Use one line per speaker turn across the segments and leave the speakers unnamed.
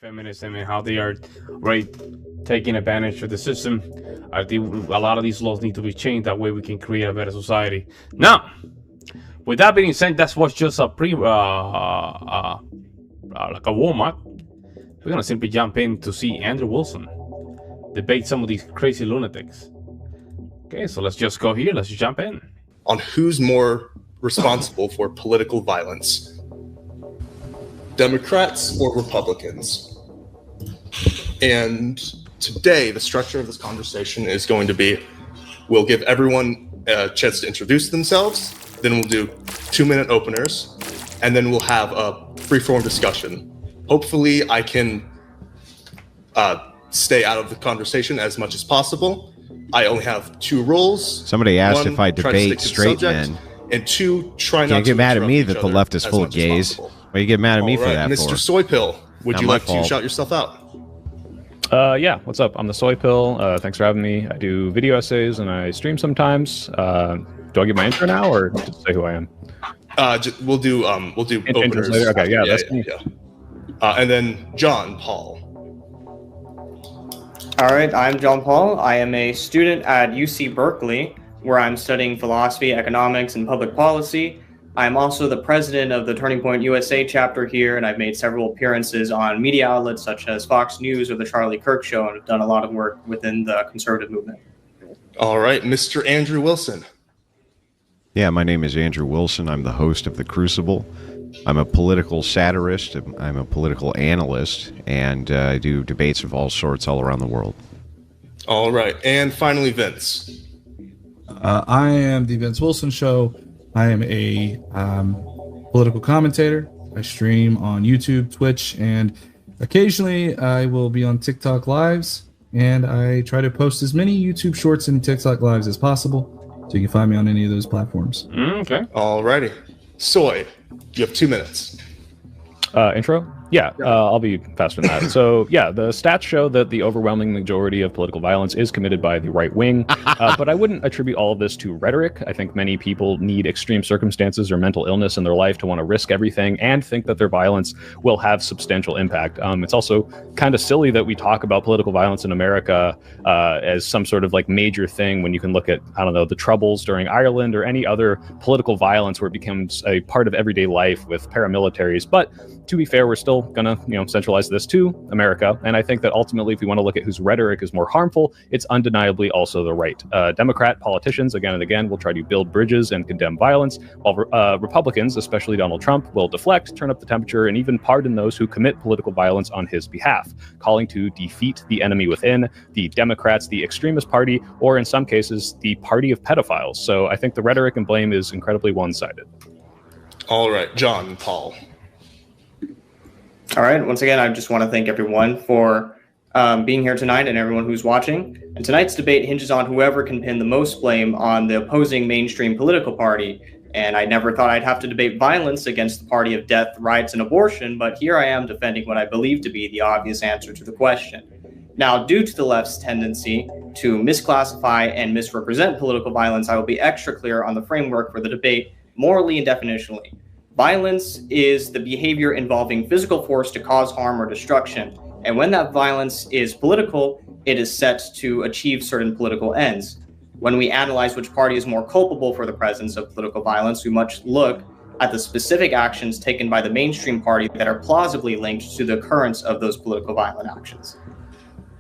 feminism and how they are right taking advantage of the system. I think a lot of these laws need to be changed. That way we can create a better society. Now, with that being said, that's what's just a like a warm-up. We're gonna simply jump in to see Andrew Wilson debate some of these crazy lunatics. Okay, so let's just go here. Let's just jump in.
On who's more responsible for political violence, Democrats or Republicans? And today, the structure of this conversation is going to be, we'll give everyone a chance to introduce themselves, then we'll do 2-minute openers, and then we'll have a free-form discussion. Hopefully, I can stay out of the conversation as much as possible. I only have 2 rules.
Somebody asked if I debate straight men.
And 2, try not to
Can't get mad at me that the left is full of gays. Why you get mad at me for that?
Mr. Soypill, would you like to shout yourself out?
Yeah, what's up? I'm the Soypill. Thanks for having me. I do video essays and I stream sometimes. Do I give my intro now or just say who I am?
We'll do openers
later. Okay, yeah, that's me.
And then John Paul.
All right, I'm John Paul. I am a student at UC Berkeley, where I'm studying philosophy, economics, and public policy. I'm also the president of the Turning Point USA chapter here, and I've made several appearances on media outlets such as Fox News or The Charlie Kirk Show, and have done a lot of work within the conservative movement.
All right, Mr. Andrew Wilson.
Yeah, my name is Andrew Wilson. I'm the host of The Crucible. I'm a political satirist. I'm a political analyst, and I do debates of all sorts all around the world.
All right, and finally, Vince.
I am the Vince Wilson Show. I am a political commentator. I stream on YouTube, Twitch, and occasionally I will be on TikTok Lives. And I try to post as many YouTube Shorts and TikTok Lives as possible. So you can find me on any of those platforms.
Okay.
All righty. Soy, you have 2 minutes.
Intro? Yeah, I'll be faster than that. So, yeah, the stats show that the overwhelming majority of political violence is committed by the right wing, but I wouldn't attribute all of this to rhetoric. I think many people need extreme circumstances or mental illness in their life to want to risk everything and think that their violence will have substantial impact. It's also kind of silly that we talk about political violence in America as some sort of like major thing when you can look at, I don't know, the Troubles during Ireland or any other political violence where it becomes a part of everyday life with paramilitaries. But to be fair, we're still gonna, centralize this to America. And I think that ultimately, if we want to look at whose rhetoric is more harmful, it's undeniably also the right. Democrat politicians, again and again, will try to build bridges and condemn violence, while Republicans, especially Donald Trump, will deflect, turn up the temperature, and even pardon those who commit political violence on his behalf, calling to defeat the enemy within, the Democrats, the extremist party, or in some cases, the party of pedophiles. So I think the rhetoric and blame is incredibly one-sided.
All right, John Paul.
All right. Once again, I just want to thank everyone for being here tonight and everyone who's watching. And tonight's debate hinges on whoever can pin the most blame on the opposing mainstream political party. And I never thought I'd have to debate violence against the party of death, riots, and abortion, but here I am defending what I believe to be the obvious answer to the question. Now, due to the left's tendency to misclassify and misrepresent political violence, I will be extra clear on the framework for the debate morally and definitionally. Violence is the behavior involving physical force to cause harm or destruction. And when that violence is political, it is set to achieve certain political ends. When we analyze which party is more culpable for the presence of political violence, we must look at the specific actions taken by the mainstream party that are plausibly linked to the occurrence of those political violent actions.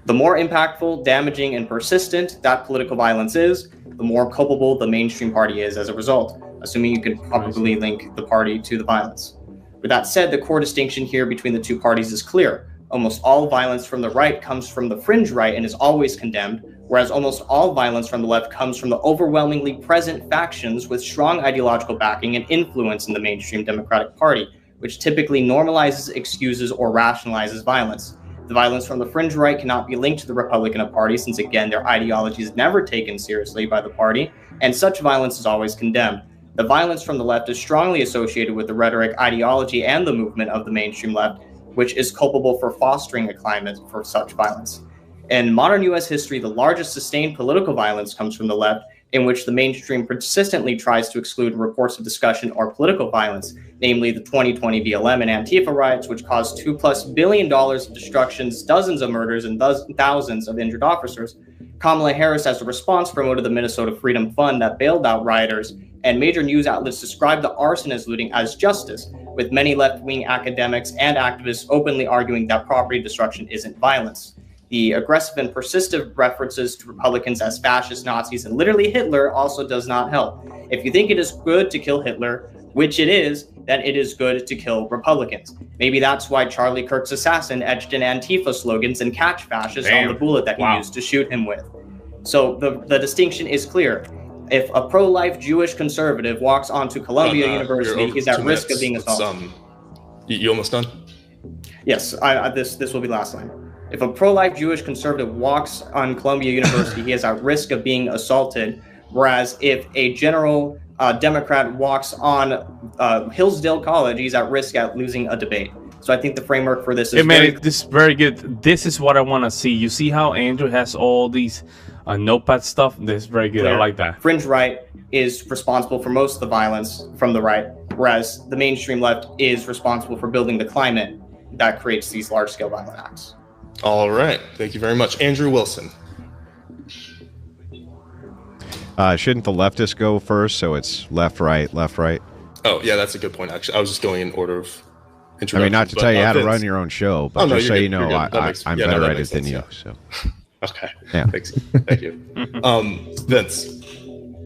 The more impactful, damaging, and persistent that political violence is, the more culpable the mainstream party is as a result, assuming you could probably link the party to the violence. With that said, the core distinction here between the two parties is clear. Almost all violence from the right comes from the fringe right and is always condemned, whereas almost all violence from the left comes from the overwhelmingly present factions with strong ideological backing and influence in the mainstream Democratic Party, which typically normalizes, excuses, or rationalizes violence. The violence from the fringe right cannot be linked to the Republican Party since, again, their ideology is never taken seriously by the party, and such violence is always condemned. The violence from the left is strongly associated with the rhetoric, ideology, and the movement of the mainstream left, which is culpable for fostering a climate for such violence. In modern U.S. history, the largest sustained political violence comes from the left, in which the mainstream persistently tries to exclude reports of discussion or political violence. namely the 2020 BLM and Antifa riots, which caused $2+ billion of destructions, dozens of murders, and thousands of injured officers. Kamala Harris, as a response, promoted the Minnesota Freedom Fund that bailed out rioters, and major news outlets described the arson as looting as justice, with many left-wing academics and activists openly arguing that property destruction isn't violence. The aggressive and persistent references to Republicans as fascist, Nazis, and literally Hitler also does not help. If you think it is good to kill Hitler, which it is, then it is good to kill Republicans. Maybe that's why Charlie Kirk's assassin etched in Antifa slogans and catch fascists on the bullet that he used to shoot him with. So the distinction is clear. If a pro-life Jewish conservative walks onto Columbia University, he's at risk of being assaulted.
You almost done?
Yes, this will be last line. If a pro-life Jewish conservative walks on Columbia University, he is at risk of being assaulted. Whereas if a general Democrat walks on Hillsdale College, he's at risk at losing a debate. So I think the framework for this is
this is very good. This is what I want to see. You see how Andrew has all these notepad stuff? This is very good.
clear.
I like that.
Fringe right is responsible for most of the violence from the right, whereas the mainstream left is responsible for building the climate that creates these large-scale violent acts.
All right. Thank you very much. Andrew Wilson.
Shouldn't the leftists go first? So it's left, right, left, right.
Oh, yeah, that's a good point, actually. I was just going in order of introduction.
I mean, not to tell you how to run your own show, but just so you know, I'm better at it than you. So.
Okay.
Yeah.
Thanks. Thank you. Vince.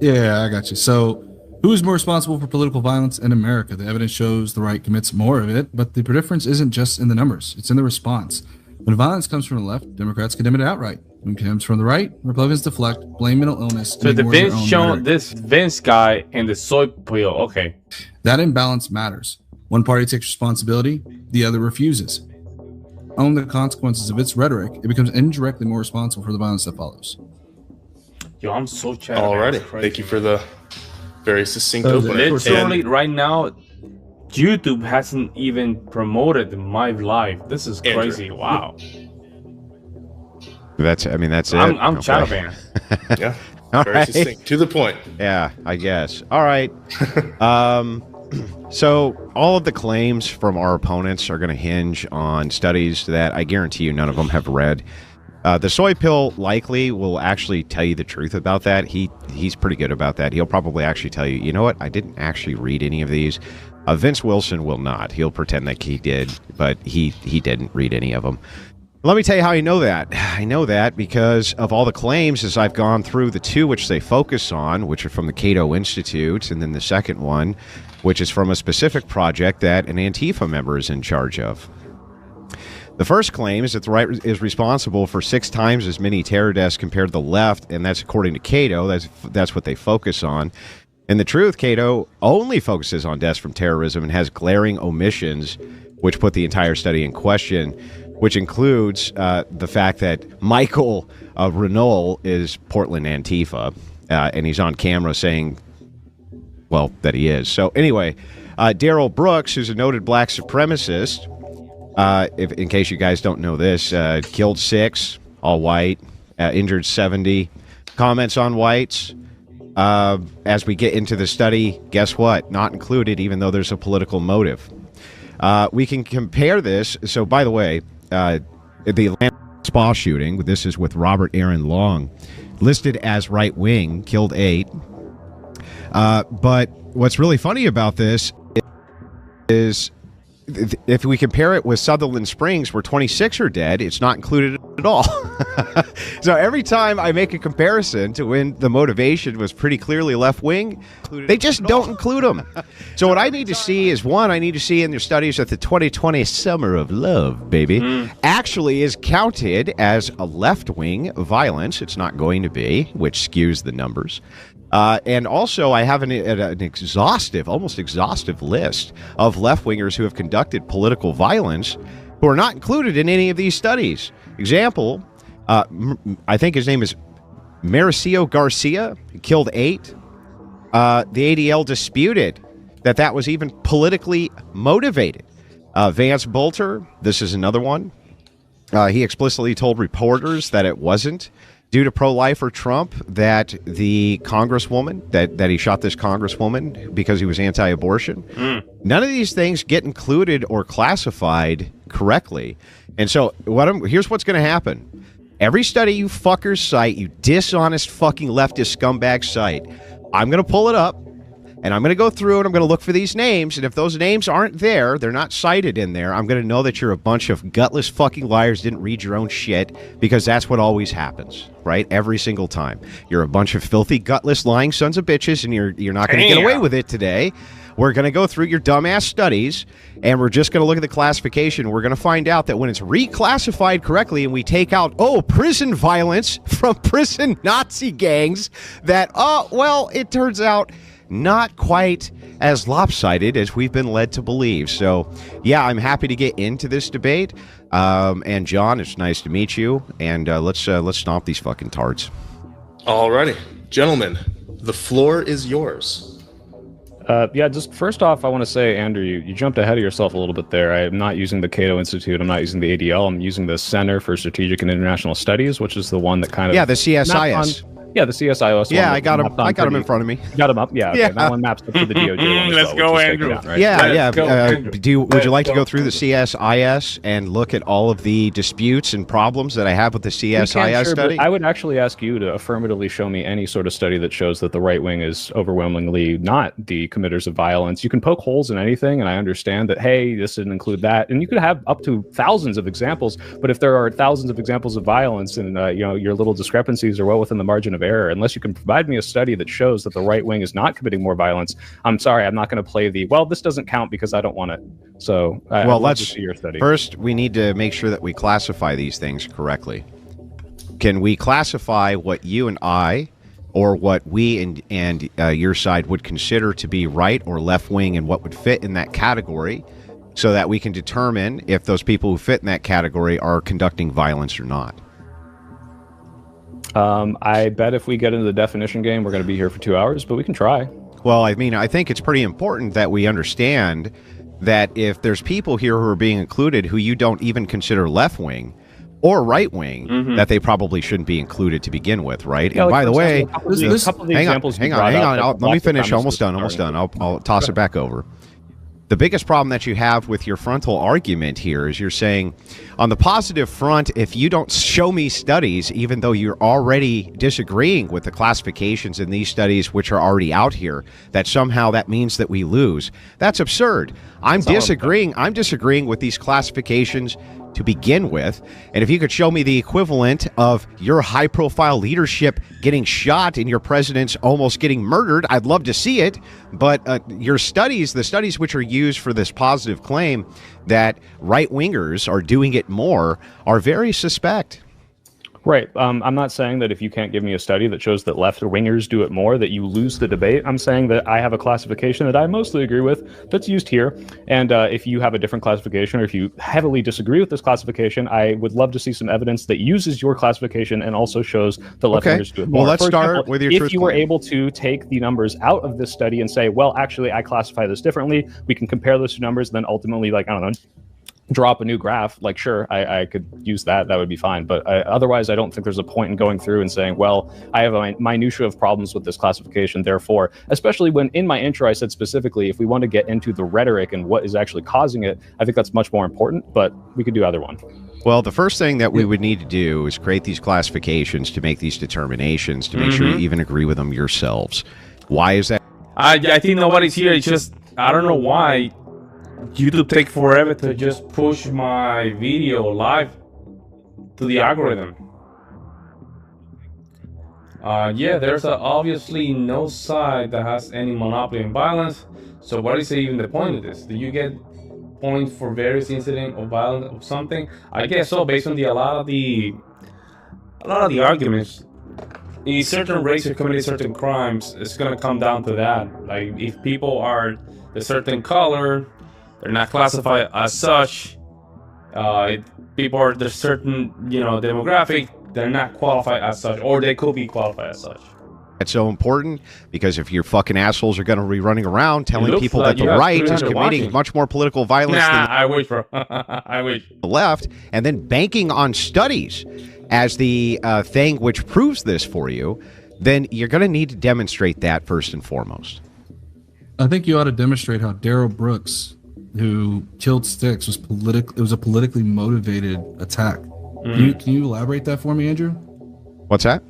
Yeah, I got you. So, who is more responsible for political violence in America? The evidence shows the right commits more of it, but the difference isn't just in the numbers, it's in the response. When violence comes from the left, Democrats condemn it outright. When it comes from the right, Republicans deflect, blame mental illness.
So the Vince guy and the Soypill, okay.
That imbalance matters. One party takes responsibility, the other refuses. Own the consequences of its rhetoric, it becomes indirectly more responsible for the violence that follows.
Yo, I'm so chatty.
Alrighty. Thank you for the very succinct opener.
Literally, right now, YouTube hasn't even promoted my live. This is crazy. Andrew. Wow.
That's it.
I'm Shadow fan.
Yeah. Very succinct. To the point.
Yeah, I guess. All right. So all of the claims from our opponents are going to hinge on studies that I guarantee you none of them have read. The Soypill likely will actually tell you the truth about that. He's pretty good about that. He'll probably actually tell you, you know what, I didn't actually read any of these. Vince Wilson will not. He'll pretend like he did, but he didn't read any of them. Let me tell you how I know that. I know that because of all the claims as I've gone through the two which they focus on, which are from the Cato Institute, and then the second one, which is from a specific project that an Antifa member is in charge of. The first claim is that the right is responsible for 6 times as many terror deaths compared to the left, and that's according to Cato. That's what they focus on. And the truth, Cato only focuses on deaths from terrorism and has glaring omissions, which put the entire study in question, which includes the fact that Michael Renault is Portland Antifa, and he's on camera saying, well, that he is. So anyway, Daryl Brooks, who's a noted black supremacist, in case you guys don't know this, killed 6, all white, injured 70, comments on whites. As we get into the study, guess what? Not included, even though there's a political motive. We can compare this. So, by the way, the Atlanta spa shooting, this is with Robert Aaron Long, listed as right-wing, killed 8. But what's really funny about this is if we compare it with Sutherland Springs, where 26 are dead, it's not included at all. So every time I make a comparison to when the motivation was pretty clearly left-wing, they just don't include them. So what I need to see is, one, I need to see in their studies that the 2020 Summer of Love, baby, actually is counted as a left-wing violence. It's not going to be, which skews the numbers. And also, I have an exhaustive, almost exhaustive list of left-wingers who have conducted political violence who are not included in any of these studies. Example, I think his name is Mauricio Garcia, killed 8. The ADL disputed that was even politically motivated. Vance Bolter, this is another one. He explicitly told reporters that it wasn't. due to pro-lifer Trump that the congresswoman, that he shot this congresswoman because he was anti-abortion. None of these things get included or classified correctly. And so here's what's going to happen. Every study you fuckers cite, you dishonest fucking leftist scumbag cite, I'm going to pull it up, and I'm going to go through and I'm going to look for these names, and if those names aren't there, they're not cited in there, I'm going to know that you're a bunch of gutless fucking liars, didn't read your own shit, because that's what always happens, right? Every single time. You're a bunch of filthy, gutless, lying sons of bitches, and you're not going to get away with it today. We're going to go through your dumbass studies, and we're just going to look at the classification. We're going to find out that when it's reclassified correctly and we take out, prison violence from prison Nazi gangs, that, well, it turns out not quite as lopsided as we've been led to believe. So, yeah, I'm happy to get into this debate. And, John, it's nice to meet you, and let's stomp these fucking tards.
Alrighty. Gentlemen, the floor is yours.
Yeah, just first off, I want to say, Andrew, you jumped ahead of yourself a little bit there. I'm not using the Cato Institute. I'm not using the ADL. I'm using the Center for Strategic and International Studies, which is the one that kind of...
Yeah, the CSIS.
Yeah, the CSIS.
Yeah, I got him in front of me.
You got him up? Yeah, okay.
Yeah.
That one maps up to the DOJ one.
Let's go, Andrew.
Right?
Yeah.
Go.
Would you like to go through the CSIS and look at all of the disputes and problems that I have with the CSIS study?
I would actually ask you to affirmatively show me any sort of study that shows that the right wing is overwhelmingly not the committers of violence. You can poke holes in anything, and I understand that, hey, this didn't include that. And you could have up to thousands of examples, but if there are thousands of examples of violence and your little discrepancies are well within the margin of error, unless you can provide me a study that shows that the right wing is not committing more violence, I'm sorry, I'm not going to play this doesn't count because I don't want it. So let's see your study. First,
we need to make sure that we classify these things correctly. Can we classify what you and I, or what we and your side would consider to be right or left wing, and what would fit in that category, so that we can determine if those people who fit in that category are conducting violence or not?
I bet if we get into the definition game, we're going to be here for 2 hours, but we can try.
Well, I mean, I think it's pretty important that we understand that if there's people here who are being included who you don't even consider left-wing or right-wing, that they probably shouldn't be included to begin with, right?
Yeah,
and by the way,
hang
on. Let me finish. Almost done. I'll toss it back over. The biggest problem that you have with your frontal argument here is you're saying, on the positive front, if you don't show me studies, even though you're already disagreeing with the classifications in these studies which are already out here, that somehow that means that we lose. That's absurd. I'm disagreeing with these classifications to begin with, and if you could show me the equivalent of your high-profile leadership getting shot and your president's almost getting murdered, I'd love to see it. But your studies, the studies which are used for this positive claim that right-wingers are doing it more, are very suspect.
Right. I'm not saying that if you can't give me a study that shows that left-wingers do it more, that you lose the debate. I'm saying that I have a classification that I mostly agree with that's used here. And if you have a different classification, or if you heavily disagree with this classification, I would love to see some evidence that uses your classification and also shows that left-wingers do it more.
Well, let's start with your truth claim.
If you were able to take the numbers out of this study and say, well, actually, I classify this differently, we can compare those two numbers, then ultimately, drop a new graph, sure, I could use that. That would be fine. But otherwise, I don't think there's a point in going through and saying, well, I have a minutiae of problems with this classification. Therefore, especially when in my intro, I said specifically, if we want to get into the rhetoric and what is actually causing it, I think that's much more important, but we could do either one.
Well, the first thing that we would need to do is create these classifications to make these determinations, to make sure you even agree with them yourselves. Why is that?
I think nobody's here. It's just, I don't know why YouTube take forever to just push my video live to the algorithm. Yeah, there's obviously no side that has any monopoly in violence. So what is even the point of this? Do you get points for various incidents of violence or something? I guess so, based on a lot of the arguments. If certain race are committing certain crimes, it's gonna come down to that. Like, if people are a certain color, they're not classified as such. People are the certain, demographic, they're not qualified as such, or they could be qualified as such.
That's so important, because if your fucking assholes are going to be running around telling people that the right is committing much more political violence than
I wish, bro. I wish.
the left, and then banking on studies as the thing which proves this for you, then you're going to need to demonstrate that first and foremost.
I think you ought to demonstrate how Daryl Brooks, who killed Styx, was it was a politically motivated attack. Can you elaborate that for me, Andrew?
What's that?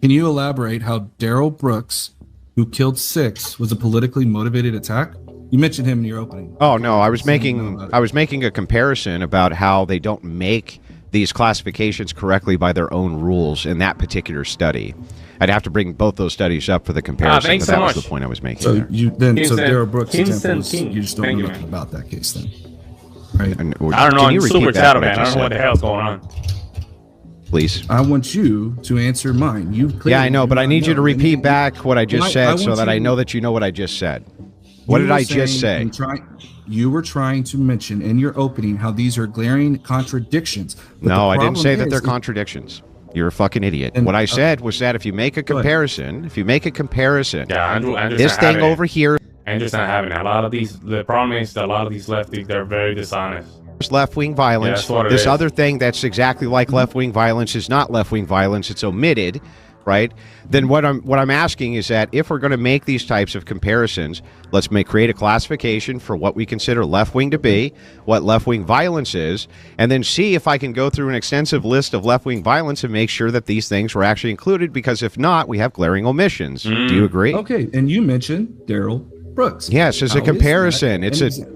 Can you elaborate how Daryl Brooks, who killed Styx, was a politically motivated attack? You mentioned him in your opening.
Oh no, I was making a comparison about how they don't make these classifications correctly by their own rules in that particular study. I'd have to bring both those studies up for the comparison,
thanks
but that
so
was
much.
the point I was making.
So
there.
so Daryl Brooks'
Kingston
attempt was,
King.
you just don't
Thank
know
you,
nothing
man.
about that case then, right?
And,
I don't know.
can you
I'm
repeat
super
that,
shadow,
what I
man. I
just
don't know what the
said,
hell's going on.
please?
I want you to answer mine.
Yeah, I know, but I need you to repeat
anything.
back what I just said so
want
that I
you-
know that you know what I just said. What
You
did
were
I just say?
You were trying to mention in your opening how these are glaring contradictions. But
No,
the
I didn't
problem
say that
is
they're
it-
contradictions. You're a fucking idiot.
And-
What I said was that if you make a
Go ahead.
comparison,
Yeah, Andrew's
this
not
thing
having
over
it.
here
Andrew's not having it. A lot of these, the problem is that a lot of these lefties, they're very dishonest.
is left-wing violence.
that's what it
This
is.
other thing that's exactly like left-wing violence is not left-wing violence. It's omitted, right? Then what I'm asking is that if we're going to make these types of comparisons, let's create a classification for what we consider left-wing to be, what left-wing violence is, and then see if I can go through an extensive list of left-wing violence and make sure that these things were actually included, because if not, we have glaring omissions. Do you agree?
Okay, and you mentioned Daryl Brooks.
Yes, as a
How is
comparison.
that
It's
an
a
exa-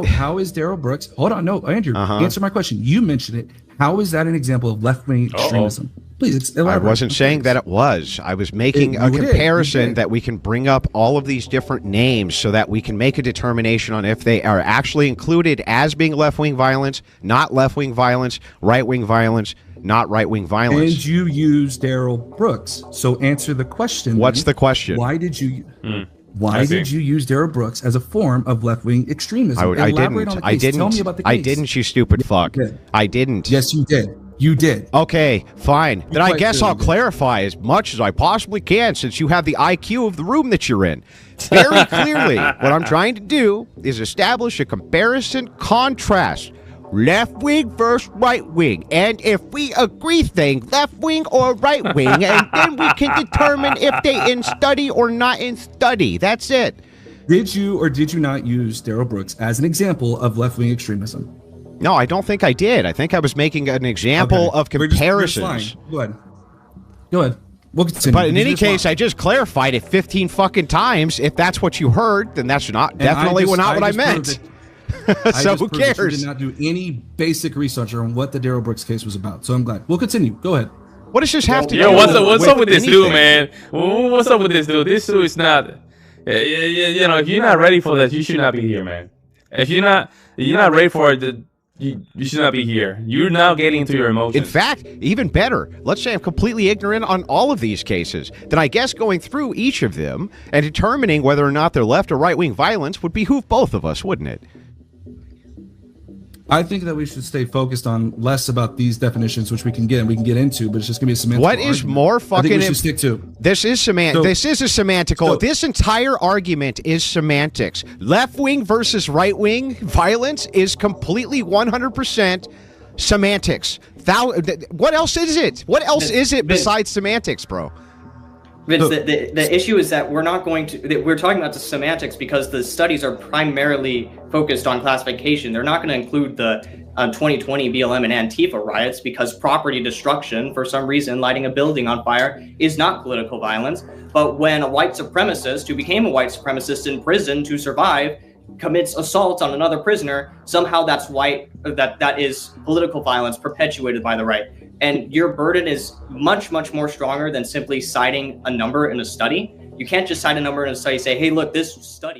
how is Daryl Brooks? Hold on, no, Andrew, answer my question. You mentioned it. How is that an example of left-wing extremism? Please
I
elaborate.
wasn't saying that it was. I was making a
You did.
comparison
You did.
that we can bring up all of these different names so that we can make a determination on if they are actually included as being left-wing violence, not left-wing violence, right-wing violence, not right-wing violence.
And you use Daryl Brooks. So answer the question.
What's
then.
the question?
Why did you? Why
I see.
did you use Daryl Brooks as a form of left-wing extremism?
I
Elaborate on
didn't.
the
I
case.
didn't.
Tell me about the case.
I didn't, you stupid fuck.
did.
I didn't.
Yes, you did. You did.
Okay, fine. Then I
quite
guess
clearly
I'll
did.
clarify as much as I possibly can, since you have the IQ of the room that you're in. Very clearly, what I'm trying to do is establish a comparison contrast. Left wing versus right wing. And if we agree thing, left wing or right wing, and then we can determine if they in study or not in study. That's it.
Did you or did you not use Daryl Brooks as an example of left-wing extremism?
No, I don't think I did. I think I was making an example of
We're just
comparisons.
fine. Go ahead. Go ahead. We'll continue.
But in
You're
any
just fine.
case, I just clarified it 15 fucking times. If that's what you heard, then that's not
And
definitely not what I
just
meant.
proved that- I
So
just
who
proved that
cares?
You did not do any basic research on what the Daryl Brooks case was about. So I'm glad. We'll continue. Go ahead.
What does this have to do?
Yo, what's up with this
anything?
dude, man? What's up with this dude? This dude is not. You know, if you're not ready for that, you should not be here, man. If you're not ready for it, you should not be here. You're now getting into your emotions.
In fact, even better, let's say I'm completely ignorant on all of these cases. Then I guess going through each of them and determining whether or not they're left or right-wing violence would behoove both of us, wouldn't it?
I think that we should stay focused on less about these definitions, which we can get into, but it's just gonna be a semantic.
What is
argument.
more
I think
fucking?
we should stick to.
This is
So-
this is a semantical.
so-
This entire argument is semantics. Left wing versus right wing violence is completely 100% semantics. What else is it? What else is it besides semantics, bro?
Vince, the issue is that we're not going to. We're talking about the semantics because the studies are primarily focused on classification. They're not going to include the 2020 BLM and Antifa riots because property destruction, for some reason, lighting a building on fire, is not political violence. But when a white supremacist who became a white supremacist in prison to survive commits assault on another prisoner, somehow that is political violence perpetuated by the right. And your burden is much, much more stronger than simply citing a number in a study. You can't just cite a number in a study, say, hey, look, this study